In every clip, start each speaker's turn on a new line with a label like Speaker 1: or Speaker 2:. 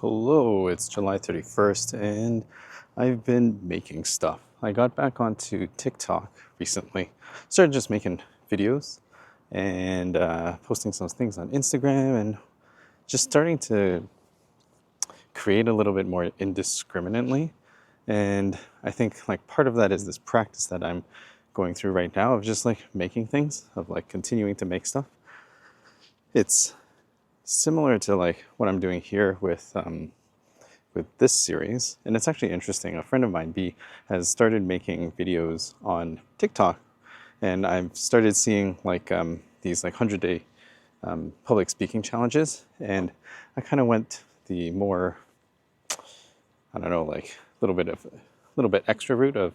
Speaker 1: Hello, it's July 31st and I've been making stuff. I got back onto TikTok recently, started just making videos and posting some things on Instagram and just starting to create a little bit more indiscriminately. And I think like part of that is this practice that I'm going through right now of just like making things, of like continuing to make stuff. It's similar to like what I'm doing here with this series, and it's actually interesting. A friend of mine, B, has started making videos on TikTok, and I've started seeing like these like 100-day public speaking challenges, and I kind of went the more, I don't know, like a little bit extra route of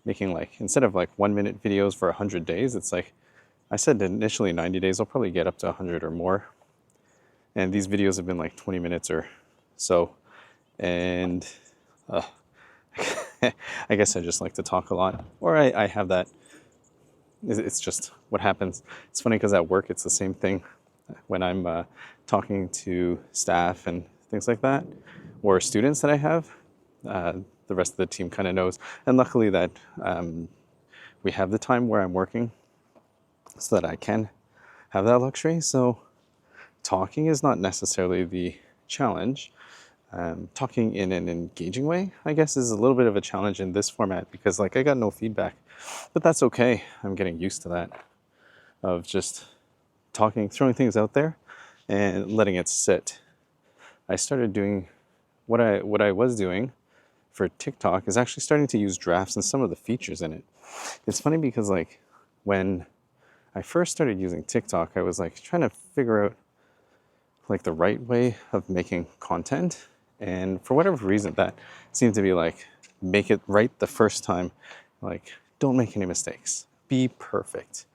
Speaker 1: making like, instead of like 1-minute videos for 100 days, it's like I said initially 90 days. I'll probably get up to 100 or more. And these videos have been like 20 minutes or so. And I guess I just like to talk a lot. Or I have that. It's just what happens. It's funny because at work it's the same thing when I'm talking to staff and things like that, or students that I have. The rest of the team kind of knows. And luckily that we have the time where I'm working so that I can have that luxury. So talking is not necessarily the challenge. Talking in an engaging way, I guess, is a little bit of a challenge in this format because like I got no feedback, but that's okay. I'm getting used to that, of just talking, throwing things out there and letting it sit. I started doing what I was doing for TikTok is actually starting to use drafts and some of the features in it. It's funny because like when I first started using TikTok, I was like trying to figure out like the right way of making content. And for whatever reason, that seemed to be like, make it right the first time. Like, don't make any mistakes. Be perfect.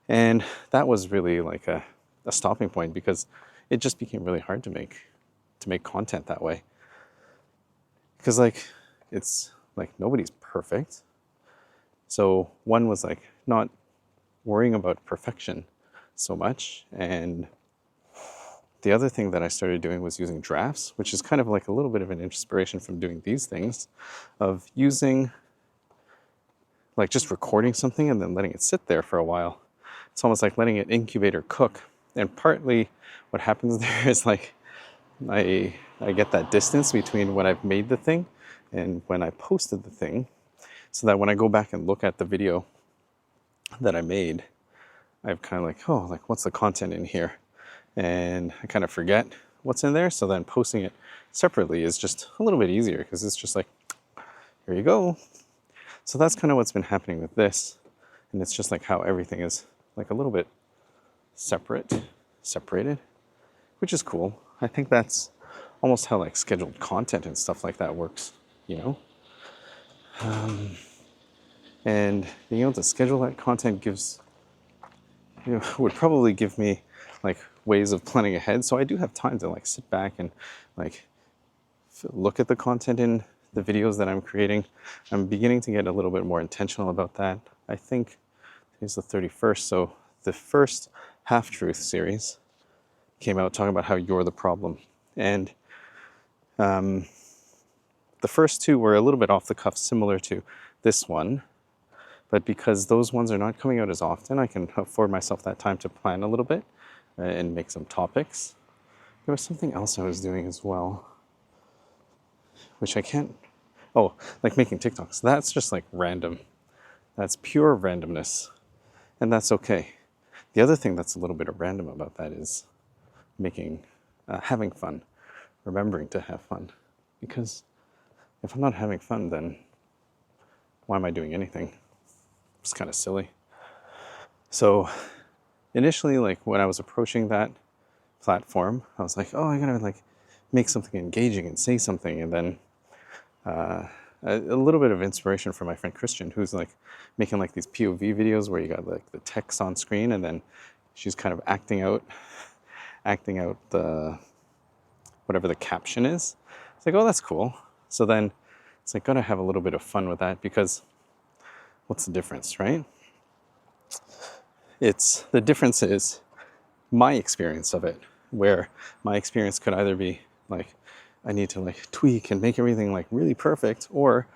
Speaker 1: And that was really like a stopping point because it just became really hard to make content that way. Because like, it's like nobody's perfect. So one was like not worrying about perfection so much. And the other thing that I started doing was using drafts, which is kind of like a little bit of an inspiration from doing these things, of using, like just recording something and then letting it sit there for a while. It's almost like letting it incubate or cook. And partly what happens there is like, I get that distance between when I've made the thing and when I posted the thing, so that when I go back and look at the video that I made, I've kind of like, oh, like what's the content in here? And I kind of forget what's in there. So then posting it separately is just a little bit easier because it's just like, here you go. So that's kind of what's been happening with this. And it's just like how everything is like a little bit separated, which is cool. I think that's almost how like scheduled content and stuff like that works, you know? And being able to schedule that content gives, would probably give me like ways of planning ahead. So I do have time to like sit back and like look at the content in the videos that I'm creating. I'm beginning to get a little bit more intentional about that. I think today's the 31st. So the first Half-Truth series came out talking about how you're the problem. And the first two were a little bit off the cuff, similar to this one. But because those ones are not coming out as often, I can afford myself that time to plan a little bit and make some topics. There was something else I was doing as well, which I can't, oh, like making TikToks. That's just like random. That's pure randomness. And that's okay. The other thing that's a little bit of random about that is having fun, remembering to have fun. Because if I'm not having fun, then why am I doing anything? It's kind of silly. So initially, like when I was approaching that platform, I was like, oh, I gotta like make something engaging and say something. And then a little bit of inspiration from my friend Christian, who's like making like these POV videos where you got like the text on screen and then she's kind of acting out the, whatever the caption is. It's like, oh, that's cool. So then it's like, gotta have a little bit of fun with that because what's the difference, right? The difference is my experience of it, where my experience could either be like I need to like tweak and make everything like really perfect, or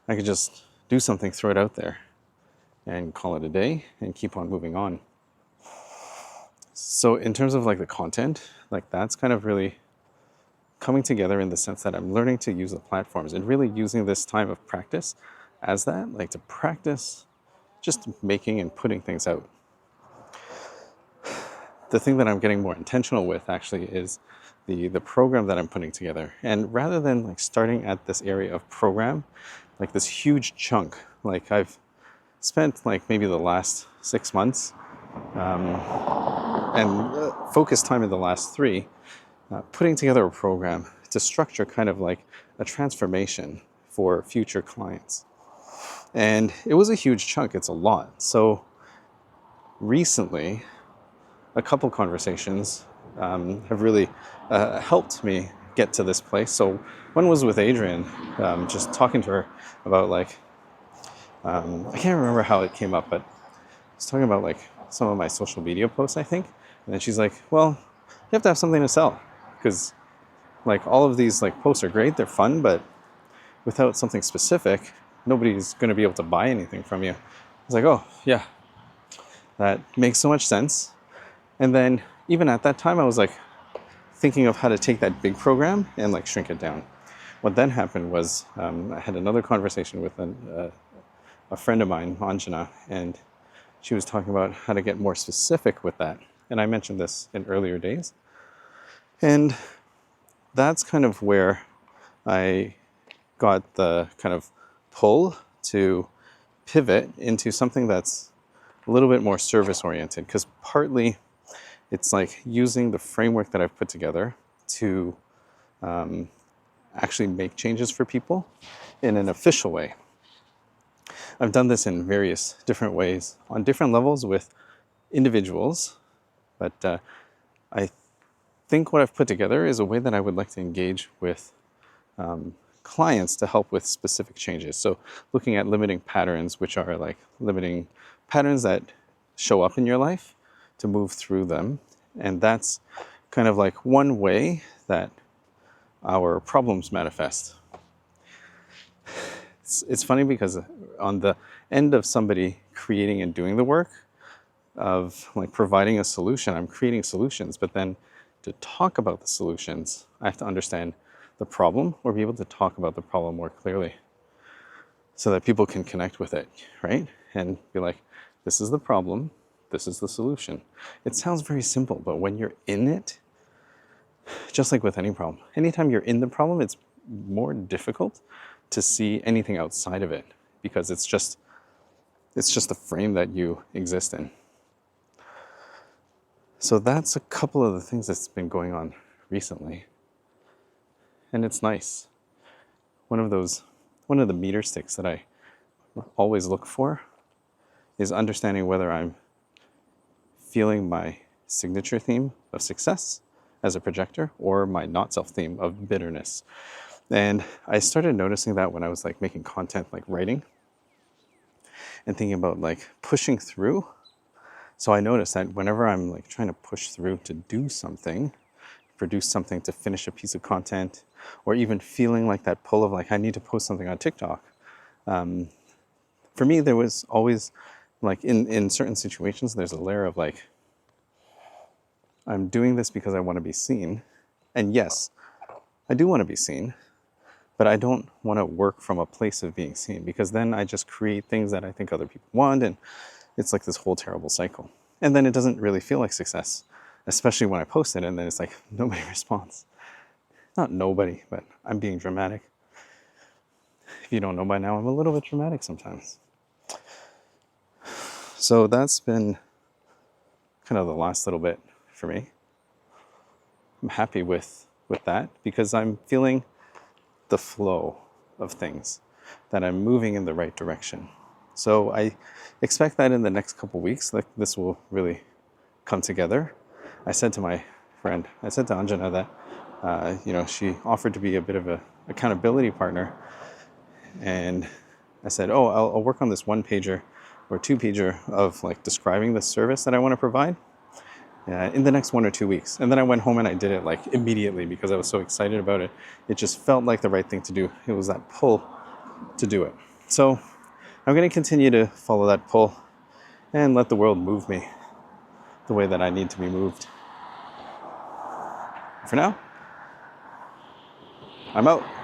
Speaker 1: I could just do something, throw it out there and call it a day and keep on moving on. So in terms of like the content, like that's kind of really coming together in the sense that I'm learning to use the platforms and really using this time of practice as that, like to practice just making and putting things out. The thing that I'm getting more intentional with actually is the program that I'm putting together. And rather than like starting at this area of program, like this huge chunk, like I've spent like maybe the last 6 months and focused time in the last 3, putting together a program to structure kind of like a transformation for future clients. And it was a huge chunk, it's a lot. So recently, a couple conversations have really helped me get to this place. So one was with Adrian, just talking to her about like, I can't remember how it came up, but I was talking about like some of my social media posts, I think. And then she's like, well, you have to have something to sell, because like all of these like posts are great, they're fun, but without something specific, nobody's going to be able to buy anything from you. I was like, oh yeah, that makes so much sense. And then even at that time, I was like thinking of how to take that big program and like shrink it down. What then happened was I had another conversation with a friend of mine, Anjana, and she was talking about how to get more specific with that. And I mentioned this in earlier days. And that's kind of where I got the kind of pull to pivot into something that's a little bit more service oriented, because partly it's like using the framework that I've put together to actually make changes for people in an official way. I've done this in various different ways on different levels with individuals, but I think what I've put together is a way that I would like to engage with clients to help with specific changes. So looking at limiting patterns, which are like limiting patterns that show up in your life, to move through them. And that's kind of like one way that our problems manifest. It's funny because on the end of somebody creating and doing the work of like providing a solution, I'm creating solutions, but then to talk about the solutions, I have to understand the problem or be able to talk about the problem more clearly so that people can connect with it, right? And be like, this is the problem, this is the solution. It sounds very simple, but when you're in it, just like with any problem, anytime you're in the problem, it's more difficult to see anything outside of it, because it's just the frame that you exist in. So that's a couple of the things that's been going on recently. And it's nice. One of the meter sticks that I always look for is understanding whether I'm feeling my signature theme of success as a projector or my not self theme of bitterness. And I started noticing that when I was like making content, like writing and thinking about like pushing through. So I noticed that whenever I'm like trying to push through to do something, produce something, to finish a piece of content, or even feeling like that pull of like, I need to post something on TikTok. For me, there was always like in certain situations, there's a layer of like, I'm doing this because I want to be seen. And yes, I do want to be seen, but I don't want to work from a place of being seen, because then I just create things that I think other people want, and it's like this whole terrible cycle. And then it doesn't really feel like success, especially when I post it and then it's like nobody responds. Not nobody, but I'm being dramatic. If you don't know by now, I'm a little bit dramatic sometimes. So that's been kind of the last little bit for me. I'm happy with that because I'm feeling the flow of things, that I'm moving in the right direction. So I expect that in the next couple weeks, like this will really come together. I said to my friend, I said to Anjana that, she offered to be a bit of a accountability partner. And I said, I'll work on this 1-pager or 2-pager of like describing the service that I want to provide. in the next 1 or 2 weeks. And then I went home and I did it like immediately because I was so excited about it. It just felt like the right thing to do. It was that pull to do it. So I'm going to continue to follow that pull and let the world move me the way that I need to be moved. For now, I'm out.